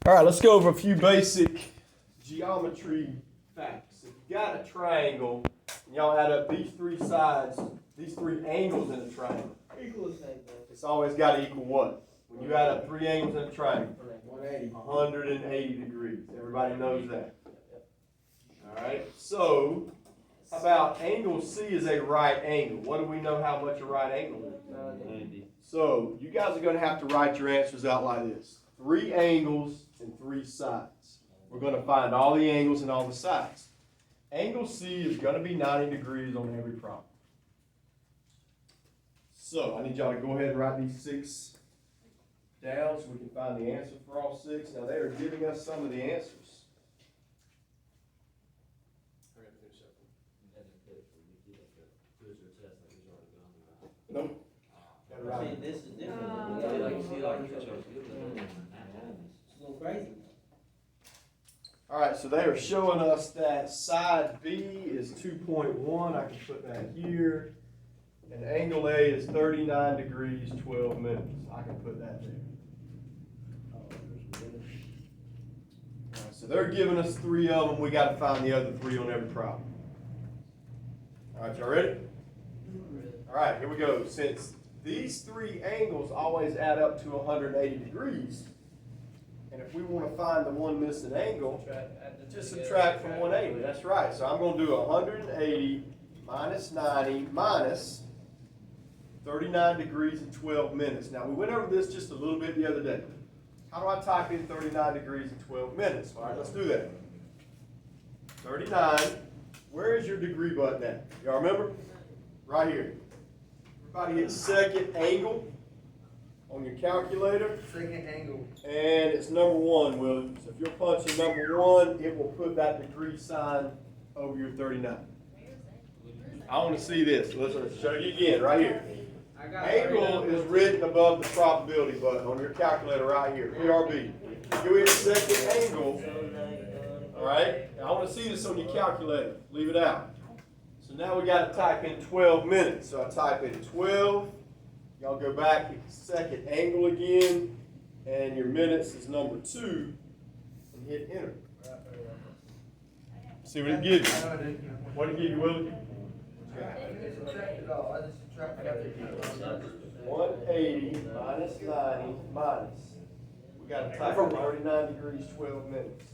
All right, let's go over a few basic geometry facts. If you got a triangle, and y'all add up these three sides, these three angles in a triangle, it's always got to equal what? When you add up three angles in a triangle, 180 degrees. Everybody knows that. All right, so how about angle C is a right angle? What do we know how much a right angle is? 90. So you guys are going to have to write your answers out like this. Three angles and three sides. We're going to find all the angles and all the sides. Angle C is going to be 90 degrees on every problem. So I need y'all to go ahead and write these six down so we can find the answer for all six. Now they are giving us some of the answers. Nope. See, this is different. It's a little crazy. All right, so they are showing us that side B is 2.1. I can put that here. And angle A is 39 degrees, 12 minutes. I can put that there. All right, so they're giving us three of them. We got to find the other three on every problem. All right, y'all ready? All right, here we go. Since these three angles always add up to 180 degrees, and if we want to find the one missing angle, just subtract from 180. That's right. So I'm going to do 180 minus 90 minus 39 degrees and 12 minutes. Now, we went over this just a little bit the other day. How do I type in 39 degrees and 12 minutes? All right, let's do that. 39. Where is your degree button at? Y'all remember? Right here. Everybody hit second angle on your calculator. Second angle. And it's number one, Willie. So if you're punching number one, it will put that degree sign over your 39. I want to see this. Let's show you again, right here. Angle is written above the probability button on your calculator right here. PRB. You hit second angle. All right. Now I want to see this on your calculator. Leave it out. So now we got to type in 12 minutes. So I type in 12. Y'all go back, hit the second angle again, and your minutes is number 2, and hit enter. See what it gives you. What did it give you, Willie? 180 minus 90 minus. We got to type in 39 degrees, 12 minutes.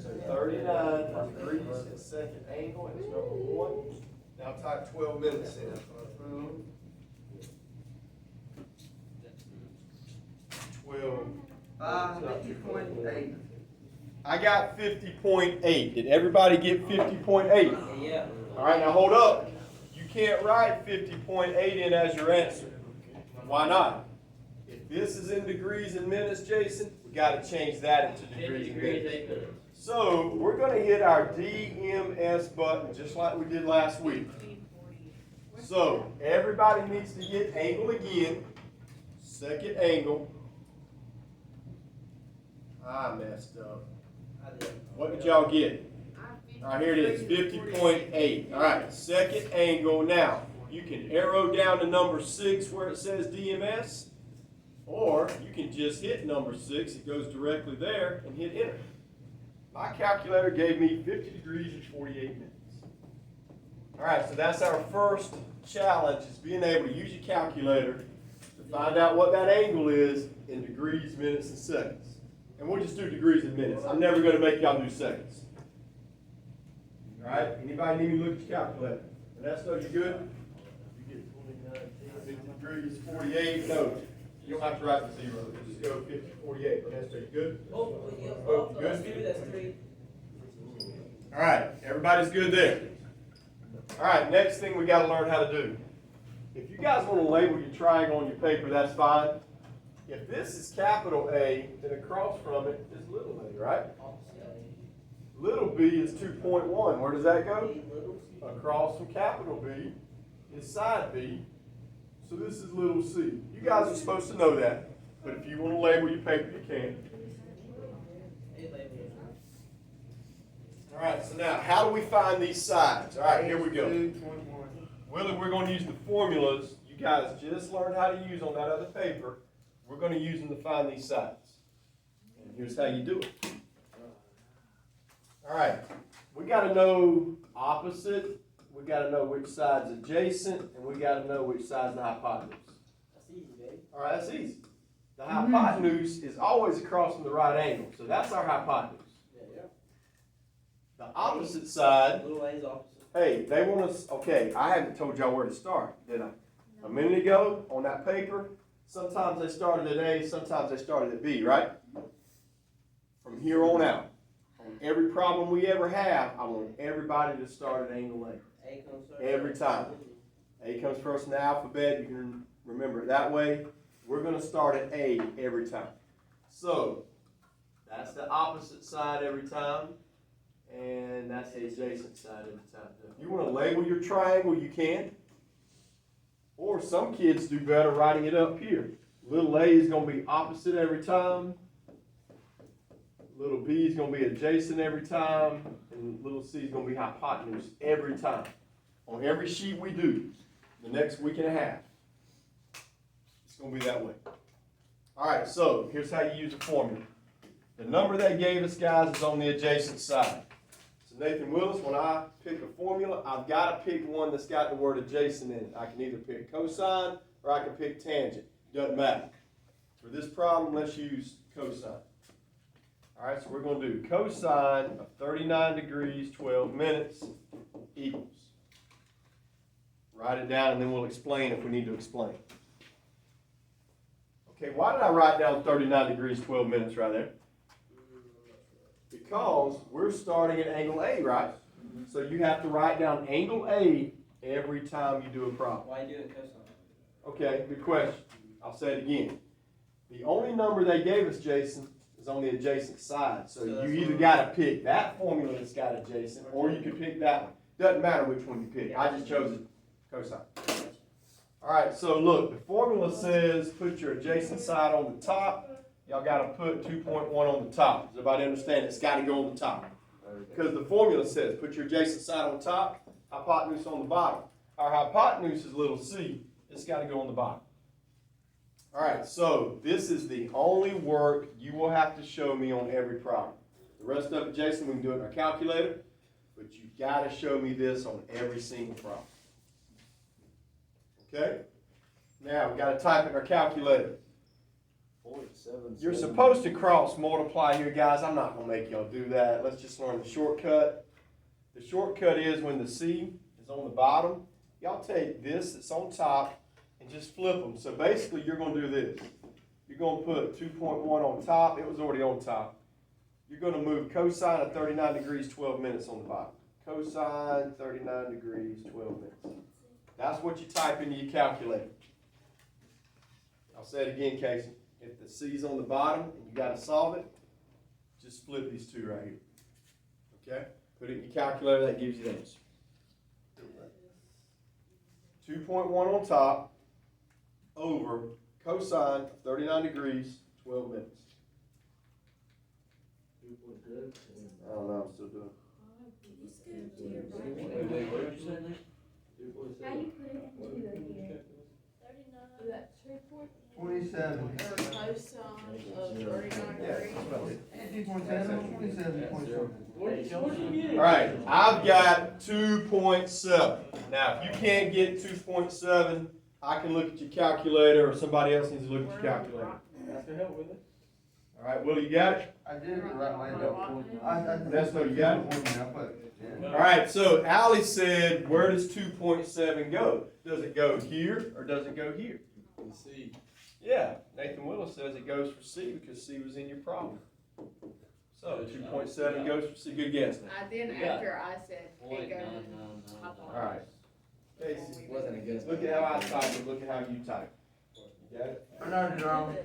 So 39 degrees is second angle, and it's number 1. Now type 12 minutes in. Boom. 12. 50.8. I got 50.8. Did everybody get 50.8? Yeah. All right, now hold up. You can't write 50.8 in as your answer. Why not? If this is in degrees and minutes, Jason, we got to change that into degrees and minutes. So we're going to hit our DMS button just like we did last week. So everybody needs to hit angle again. Second angle. I messed up. What did y'all get? All right, here it is, 50.8. All right, second angle. Now, you can arrow down to number 6 where it says DMS, or you can just hit number 6. It goes directly there and hit enter. My calculator gave me 50 degrees and 48 minutes. All right, so that's our first challenge, is being able to use your calculator to find out what that angle is in degrees, minutes, and seconds. And we'll just do degrees and minutes. I'm never going to make y'all do seconds. All right, anybody need me to look at your calculator? Ernesto, you good? You get 50 degrees, 48. No, you don't have to write the 0. Just go 50, 48. Ernesto, you good? Oh, you good? maybe that's 3. All right, everybody's good there. All right, next thing we got to learn how to do. If you guys want to label your triangle on your paper, that's fine. If this is capital A, then across from it is little a, right? Little b is 2.1. Where does that go? Across from capital B is side B. So this is little c. You guys are supposed to know that. But if you want to label your paper, you can. All right, so now, how do we find these sides? All right, here we go. Willie, we're going to use the formulas you guys just learned how to use on that other paper. We're going to use them to find these sides. And Here's how you do it. All right, we got to know opposite, we got to know which side's adjacent, and we got to know which side's the hypotenuse. That's easy, baby. All right, that's easy. The hypotenuse is always across from the right angle, so that's our hypotenuse. Yeah. The opposite side, Little A's opposite. hey, they want us, okay, I haven't told y'all where to start, did I? A minute ago, on that paper, sometimes they started at A, sometimes they started at B, right? From here on out, on every problem we ever have, I want everybody to start at angle A. A comes first. Every time. A comes first in the alphabet, you can remember it that way. We're going to start at A every time. So, that's the opposite side every time, and that's the adjacent side every time. If you want to label your triangle, you can. Or some kids do better writing it up here. Little a is going to be opposite every time. Little b is going to be adjacent every time. And little c is going to be hypotenuse every time. On every sheet we do, the next week and a half, it's going to be that way. All right, so here's how you use the formula. The number they gave us, guys, is on the adjacent side. So Nathan Willis, when I pick a formula, I've got to pick one that's got the word adjacent in it. I can either pick cosine or I can pick tangent. Doesn't matter. For this problem, let's use cosine. All right, so we're going to do cosine of 39 degrees, 12 minutes equals. Write it down and then we'll explain if we need to explain. Okay, why did I write down 39 degrees, 12 minutes right there? Because we're starting at angle A, right? So you have to write down angle A every time you do a problem. Why are you doing cosine? Okay, good question. I'll say it again. The only number they gave us, Jason, is on the adjacent side. So you either got to pick that formula that's got adjacent, or you can pick that one. Doesn't matter which one you pick. I just chose it cosine. All right, so look, the formula says put your adjacent side on the top. Y'all got to put 2.1 on the top. Does everybody understand? It's got to go on the top. Because the formula says put your adjacent side on top, hypotenuse on the bottom. Our hypotenuse is little c. It's got to go on the bottom. All right, so this is the only work you will have to show me on every problem. The rest of it, Jason, we can do it in our calculator, but you've got to show me this on every single problem. Okay? Now, we've got to type it in our calculator. You're supposed to cross multiply here, guys. I'm not going to make y'all do that. Let's just learn the shortcut. The shortcut is when the C is on the bottom, y'all take this that's on top and just flip them. So basically, you're going to do this. You're going to put 2.1 on top. It was already on top. You're going to move cosine of 39 degrees, 12 minutes on the bottom. Cosine 39 degrees, 12 minutes. That's what you type into your calculator. I'll say it again, Casey. If the C's on the bottom and you got to solve it, just flip these two right here. Okay? Put it in your calculator, that gives you the answer. 2.1 on top over cosine of 39 degrees, 12 minutes. I don't know, I'm still doing Wait, what did you say, Nick? How you put it into here? 39. That 27. Or cosine of 39 degrees. 27. All right, I've got 2.7. Now, if you can't get 2.7, I can look at your calculator, or somebody else needs to look at your calculator. Ask for help with it. All right, Willie, you got it? I did write mine down. That's what you got? Yeah. All right, so Allie said, where does 2.7 go? Does it go here, or does it go here? C. Yeah, Nathan Willis says it goes for C because C was in your problem. So 2.7 goes for C. Good guess, Nathan. I did after I said it goes. All right. Casey, Wasn't a guess. look at how I type it. Look at how you type. You got it? I know it's wrong.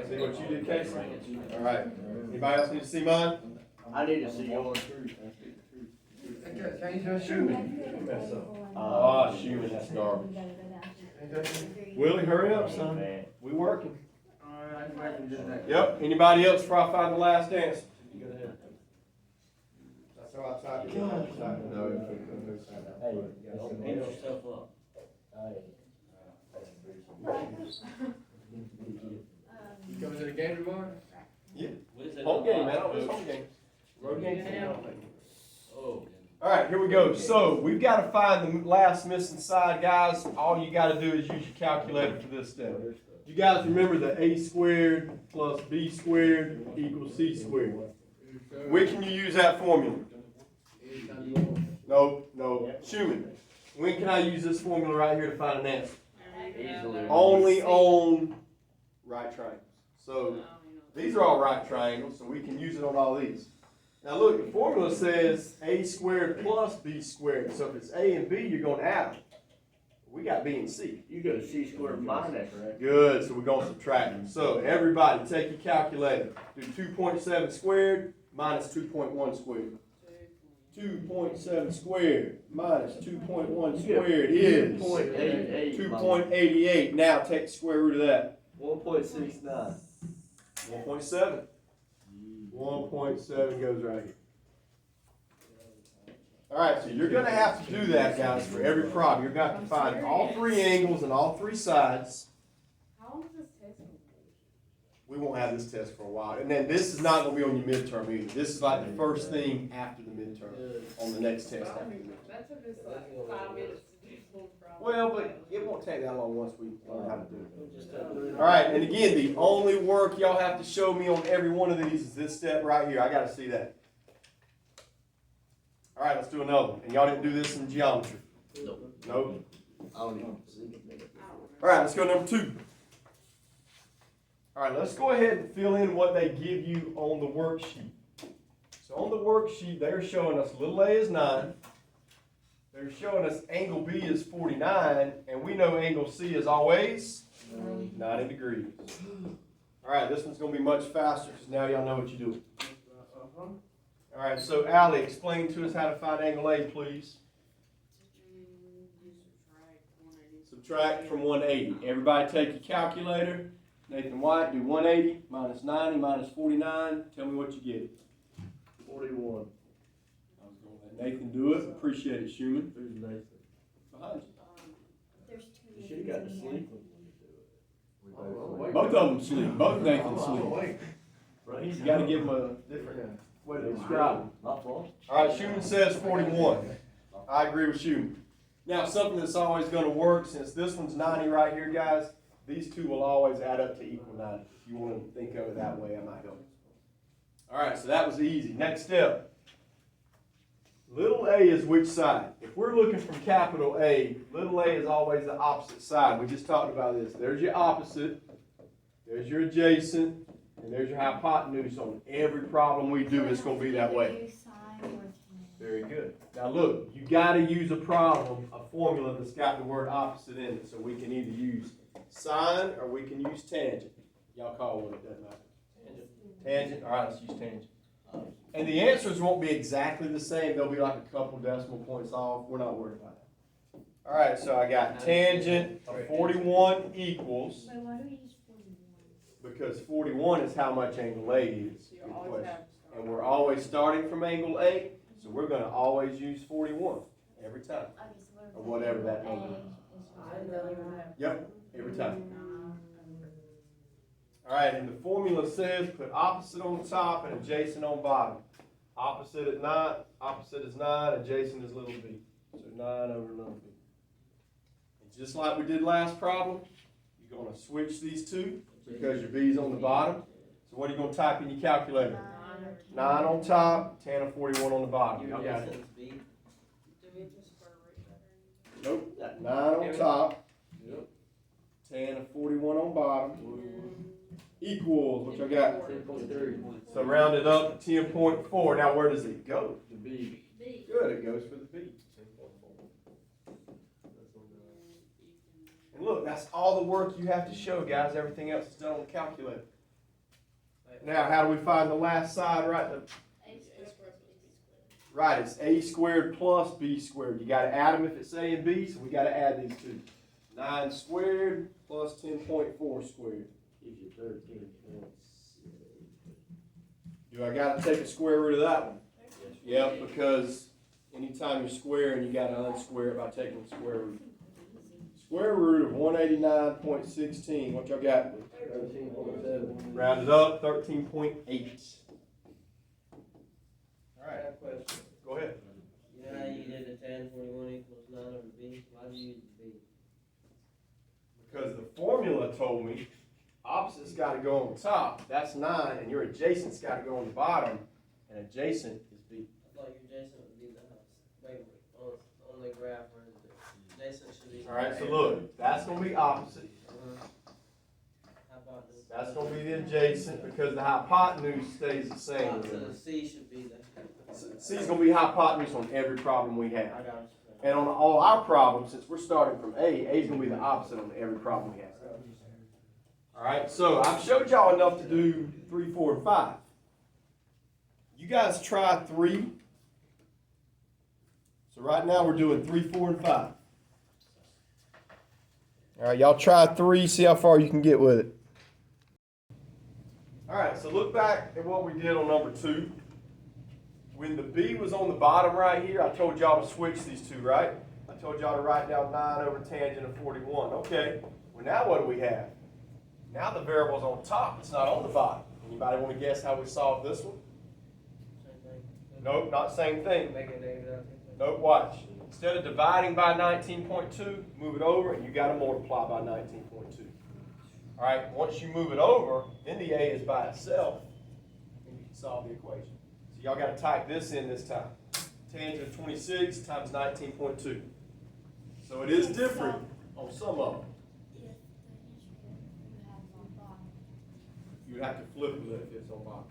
See what you did, Casey? All right. Anybody else need to see mine? I need to see yours. Change your shoe. Mess up. Ah, shoot, that's garbage. Willie, hurry up, son. We working. Alright, I'm ready to do that. Yep. Anybody else before I find the last answer? Go ahead. That's how I type it. Hey, don't beat yourself up. You coming to the game tomorrow? Yeah. What is it? Home game, man. It's home game. Road game. Oh. All right, here we go. So we've got to find the last missing side, guys. All you got to do is use your calculator for this step. You guys remember the a squared plus b squared equals c squared. When can you use that formula? No. Schumann. When can I use this formula right here to find an answer? Only on right triangles. So these are all right triangles, so we can use it on all these. Now look, the formula says a squared plus b squared. So if it's a and b, you're going to add them. We got b and c. You go c squared minus. Good, so we're going to subtract them. So everybody, take your calculator. Do 2.7 squared minus 2.1 squared. 2.7 squared minus 2.1 squared is 2.88. Now take the square root of that. 1.69. 1.7. 1.7 goes right here. Alright, so you're going to have to do that, guys, for every problem. You're going to have to find all three angles and all three sides. How long is this test going to take? We won't have this test for a while. And then this is not going to be on your midterm either. This is like the first thing after the midterm on the next test after the midterm. That took us like 5 minutes to do one problem. Well, but it won't take that long once we learn how to do it. Alright, and again, the only work y'all have to show me on every one of these is this step right here. I got to see that. Alright, let's do another one. And y'all didn't do this in geometry? Nope. I don't even see it. Alright, let's go number 2. Alright, let's go ahead and fill in what they give you on the worksheet. So on the worksheet, they're showing us little a is 9. They're showing us angle B is 49, and we know angle C is always 90 degrees. Alright, this one's going to be much faster because now y'all know what you're doing. Alright, so Allie, explain to us how to find angle A, please. Subtract from 180. Everybody take your calculator. Nathan White, do 180 minus 90 minus 49. Tell me what you get. 41. I was going to let Nathan do it. Appreciate it, Schumann. Who's Nathan? Behind There's 2 You should have got to sleep when you do it. Both of them sleep. Both Nathan sleep. Right. You got to give them a different way to describe them. My fault. All right, Schumann says 41. I agree with Schumann. Now, something that's always going to work, since this one's 90 right here, guys, these two will always add up to equal 90. If you want to think of it that way, I might help. All right, so that was easy. Next step. Little a is which side? If we're looking from capital A, little a is always the opposite side. We just talked about this. There's your opposite, there's your adjacent, and there's your hypotenuse. On every problem we do, it's going to be that way. Very good. Now look, you got to use a formula that's got the word opposite in it. So we can either use sine or we can use tangent. Y'all call one, it doesn't matter. Tangent. All right, let's use tangent. And the answers won't be exactly the same. They'll be like a couple decimal points off. We're not worried about that. All right, so I got tangent of 41 equals. Wait, why do we use 41? Because 41 is how much angle A is. Good question. And we're always starting from angle A, so we're going to always use 41 every time. Or whatever that number is. Yep, every time. All right, and the formula says put opposite on the top and adjacent on bottom. Opposite is 9, adjacent is little b. So 9 over little b. And just like we did last problem, you're going to switch these two because your b is on the bottom. So what are you going to type in your calculator? 9 on top, tan of 41 on the bottom. Y'all got it. Nope, 9 on top, tan of 41 on bottom. Equals, what y'all got? 10.3. So round it up to 10.4. Now where does it go? The B. Good, it goes for the B. And look, that's all the work you have to show, guys. Everything else is done on the calculator. Now, how do we find the last side, right? Right, it's a squared plus b squared. You got to add them if it's a and b, so we got to add these two. 9 squared plus 10.4 squared. Gives you 13. Do I got to take a square root of that one? Yep, because anytime you're squaring, you got to unsquare it by taking the square root. Square root of 189.16. What y'all got? 13.7. Round it up, 13.8. All right, go ahead. You know how you did the tan 41 equals 9 over b? Why do you use the b? Because the formula told me opposite's got to go on top. That's 9, and your adjacent's got to go on the bottom, and adjacent is b. I thought your adjacent would be the house. Wait, on the graph where the adjacent should be. All right, so look, that's going to be opposite. Hypotenuse. That's going to be the adjacent because the hypotenuse stays the same. So the c should be the. C is going to be hypotenuse on every problem we have. I got it. And on all our problems, since we're starting from A is going to be the opposite on every problem we have. All right, so I've showed y'all enough to do 3, 4, and 5. You guys try 3. So right now we're doing 3, 4, and 5. All right, y'all try 3, see how far you can get with it. All right, so look back at what we did on number 2. When the B was on the bottom right here, I told y'all to switch these two, right? I told y'all to write down 9 over tangent of 41. Okay, well now what do we have? Now the variable's on top, it's not on the bottom. Anybody want to guess how we solved this one? Same thing. Nope, not same thing. Make it negative. Nope, watch. Instead of dividing by 19.2, move it over and you got to multiply by 19.2. All right, once you move it over, then the A is by itself, and you can solve the equation. So y'all got to type this in this time. Tangent of 26 times 19.2. So it is different on some of them. You would have to flip it if it's on bottom.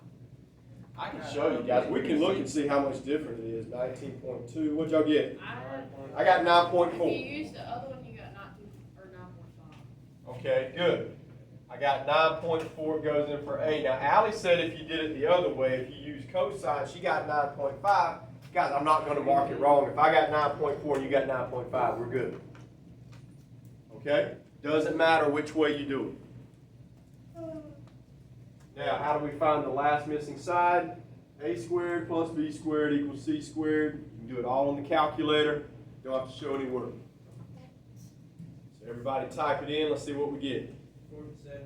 I can show you guys. We can look and see how much different it is. 19.2. What'd y'all get? I got 9.4. If you use the other one, you got 19 or 9.5. Okay, good. I got 9.4 goes in for A. Now, Allie said if you did it the other way, if you use cosine, she got 9.5. Guys, I'm not going to mark it wrong. If I got 9.4 and you got 9.5, we're good. Okay? Doesn't matter which way you do it. Now, how do we find the last missing side? A squared plus B squared equals C squared. You can do it all on the calculator. Don't have to show any work. So everybody type it in. Let's see what we get. 47.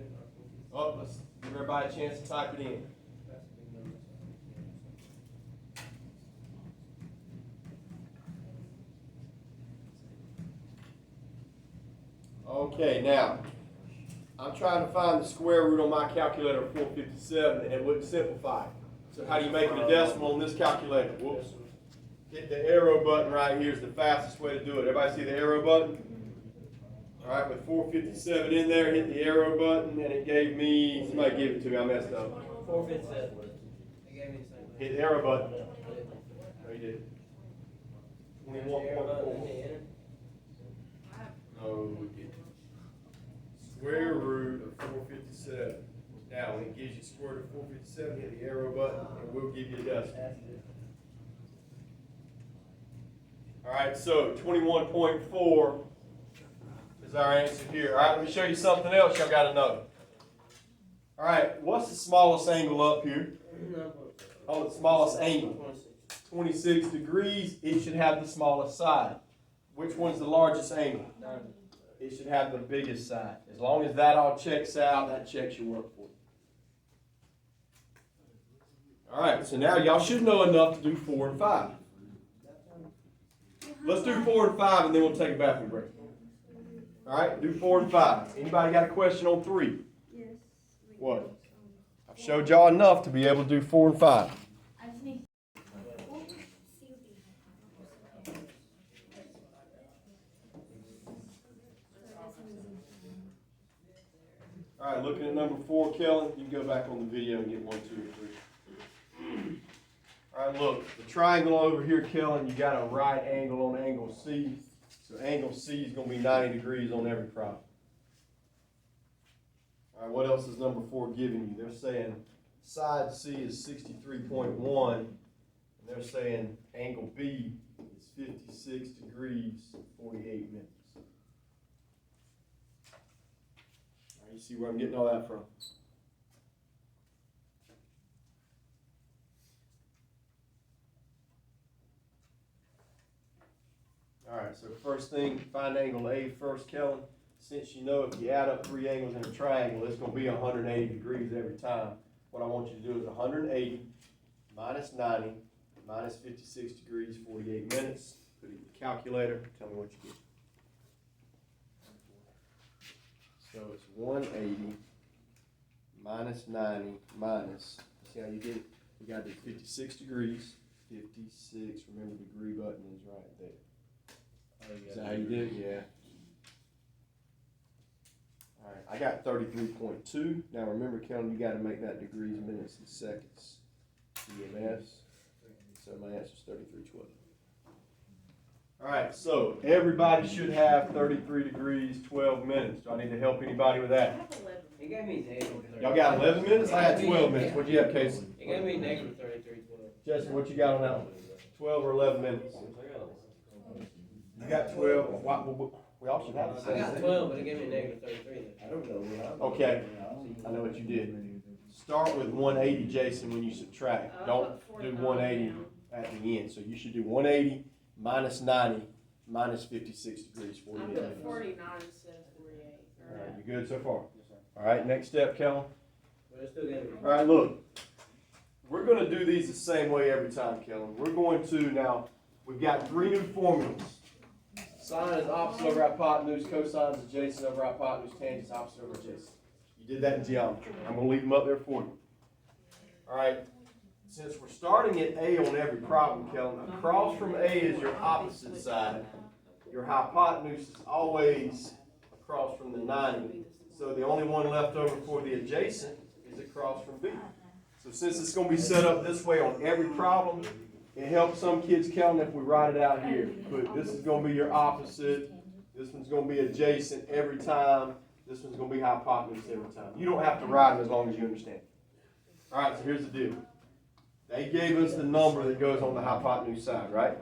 Oh, let's give everybody a chance to type it in. That's a big number. Okay, now, I'm trying to find the square root on my calculator of 457, and it wouldn't simplify it. So how do you make it a decimal on this calculator? Whoops. Hit the arrow button right here is the fastest way to do it. Everybody see the arrow button? All right, with 457 in there, hit the arrow button, and it gave me, somebody gave it to me, I messed up. 457. They gave me the same. Hit the arrow button. No, you did. 21.4. No, we didn't. Square root of 457. Now, when it gives you square root of 457, hit the arrow button, and we'll give you a decimal. All right, so 21.4 is our answer here. All right, let me show you something else y'all got to know. All right, what's the smallest angle up here? Oh, the smallest angle. 26 degrees. It should have the smallest side. Which one's the largest angle? It should have the biggest side. As long as that all checks out, that checks your work for you. All right, so now y'all should know enough to do 4 and 5. Let's do 4 and 5, and then we'll take a bathroom break. All right, do 4 and 5. Anybody got a question on 3? Yes. What? I've showed y'all enough to be able to do 4 and 5. I just need. All right, looking at number 4, Kellen, you can go back on the video and get 1, 2, and 3. All right, look, the triangle over here, Kellen, you got a right angle on angle C. So angle C is going to be 90 degrees on every problem. All right, what else is number 4 giving you? They're saying side C is 63.1, and they're saying angle B is 56 degrees, 48 minutes. All right, you see where I'm getting all that from? All right, so first thing, find angle A first, Kellen. since you know if you add up three angles in a triangle, it's gonna be 180 degrees every time. What I want you to do is 180 minus 90 minus 56 degrees, 48 minutes. Put it in the calculator, tell me what you get. So it's 180 minus 90 minus, see how you did it? We got to do 56 degrees, 56, remember the degree button is right there. Is that how you did it? Yeah. All right, I got 33.2. Now remember, Kellen, you got to make that degrees, minutes, and seconds. EMS. So my answer is 33.12. All right, so everybody should have 33 degrees, 12 minutes. Do I need to help anybody with I that? have 11. It gave me negative 30. Y'all got 11 minutes? I had 12 minutes. What'd you have, Casey? It gave me negative 33.12. Justin, what you got on that one? 12 or 11 minutes? You got 12. We all should have the I same got thing. 12, but it gave me negative 33. I don't know what I'm. Okay, I know what you did. Start with 180, Jason, when you subtract. Don't do 180 at the end. So you should do 180 minus 90 minus 56 degrees, I 48 put minutes. 49 instead of 48. All right, you good so far? All right, next step, Kellen. But it still gave me. All right, look. We're going to do these the same way every time, Kellen. We're going to, now, we've got three new formulas. Sine is opposite over hypotenuse, cosine is adjacent over hypotenuse, tangent is opposite over adjacent. You did that in geometry. I'm going to leave them up there for you. All right, since we're starting at A on every problem, Kellen, across from A is your opposite side. Your hypotenuse is always across from the 90. So the only one left over for the adjacent is across from B. So since it's going to be set up this way on every problem, it helps some kids, Kellen, if we write it out here. But this is going to be your opposite. This one's going to be adjacent every time. This one's going to be hypotenuse every time. You don't have to write them as long as you understand. All right, so here's the deal. They gave us the number that goes on the hypotenuse side, right?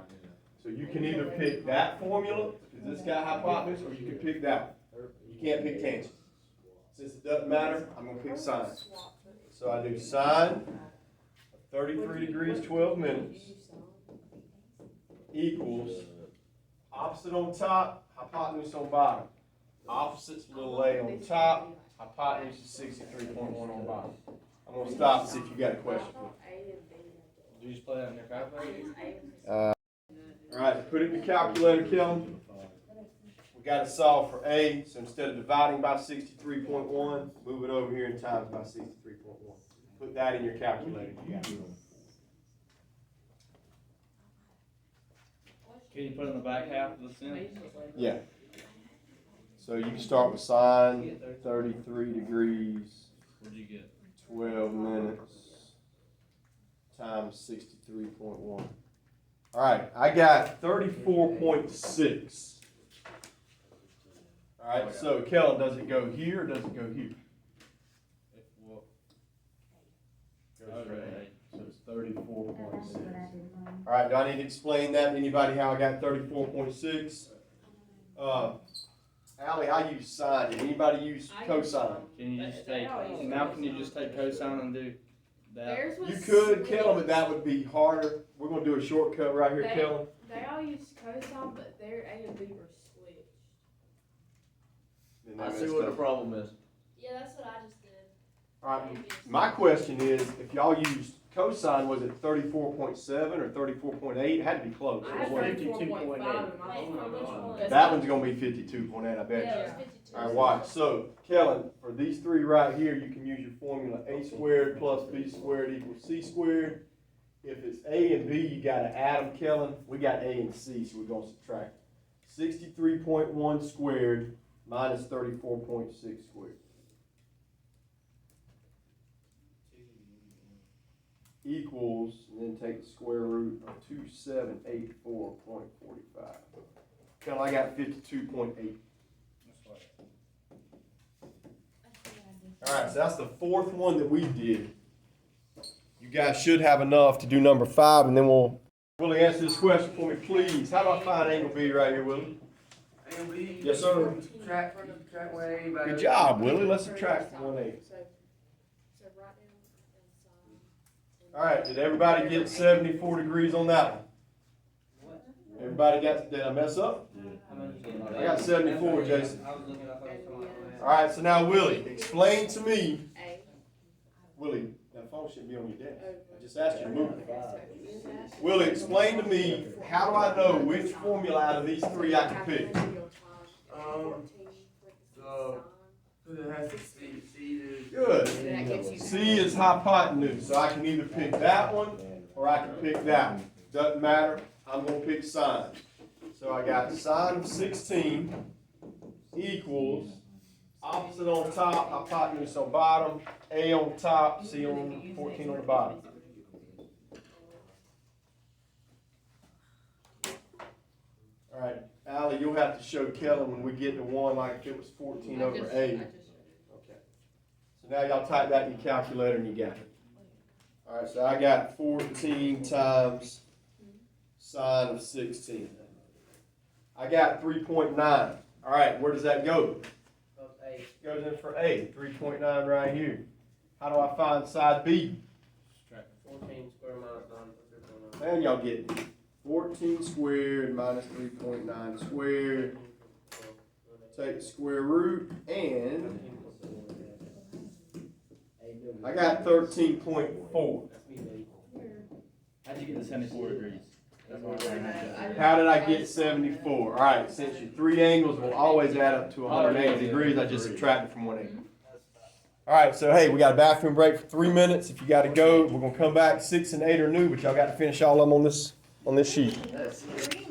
So you can either pick that formula, because this got hypotenuse, or you can pick that one. You can't pick tangent. Since it doesn't matter, I'm going to pick sine. So I do sine of 33 degrees, 12 minutes equals opposite on top, hypotenuse on bottom. Opposite's little a on top, hypotenuse is 63.1 on bottom. I'm going to stop and see if you got a question for me. Did you just play that in your calculator? All right, put it in the calculator, Kellen. We got to solve for A, so instead of dividing by 63.1, move it over here and times by 63.1. Put that in your calculator. You got it. Can you put in the back half of the sentence? Yeah. So you can start with sine 33 degrees, What'd you get? 12 minutes, times 63.1. All right, I got 34.6. All right, so Kellen, does it go here or does it go here? Goes right. So it's 34.6. All right, do I need to explain that to anybody how I got 34.6? Allie, I use sine. Did anybody use cosine? Can you just take, now can you just take cosine and do that? Theirs was You could, split. Kellen, but that would be harder. We're going to do a shortcut right here, Kellen. They all use cosine, but their A and B were switched. Then I that see messed what the up. problem is. Yeah, that's what I just did. All right, my question is, if y'all used cosine, was it 34.7 or 34.8? It had to be close. I had It wasn't- 34.5 in my Wait, phone. which one? That one's going to be 52.8, I bet Yeah, you. it was 52. All right, watch. So, Kellen, for these three right here, you can use your formula a squared plus b squared equals c squared. If it's a and b, you got to add them, Kellen. We got a and c, so we're going to subtract. 63.1 squared minus 34.6 squared. Equals, and then take the square root of 2784.45. Kellen, I got 52.8. All right, so that's the fourth one that we did. You guys should have enough to do number 5, and then Willie, answer this question for me, please. How do I find angle B right here, Willie? Angle B. Yes, sir. Subtract 180 by. Good job, Willie. Let's subtract from 180. So write down sine. All right, did everybody get 74 degrees on that one? Everybody got, did I mess up? I got 74, Jason. I was looking, I thought Alright, so now Willie, explain to me, A. Willie, that phone shouldn't be on your desk. I just asked you to move it. Willie, explain to me, how do I know which formula out of these three I can pick? It has to C Good. That gives you. C is hypotenuse, so I can either pick that one or I can pick that one. Doesn't matter, I'm gonna pick sine. So I got sine of 16 equals opposite on top, hypotenuse on bottom, A on top, C on 14 on the bottom. All right, Allie, you'll have to show Kellen when we get to 1 like if it was 14 over 8. Okay. So now y'all type that in your calculator and you got it. All right, so I got 14 times sine of 16. I got 3.9. All right, where does that go? A. Goes in for A, 3.9 right here. How do I find side B? 14 square minus 9 plus 3.9. Man, y'all get it. 14 squared minus 3.9 squared. Take the square root, and I got 13.4. That's me, baby. How'd you get the 74 degrees? That's what I'm trying to get. How did I get 74? All right, since your three angles will always add up to 180 degrees, I just subtracted from 180. All right, so hey, we got a bathroom break for 3 minutes. If you got to go, we're gonna come back. 6 and 8 are new, but y'all got to finish all of them on this sheet. That's it.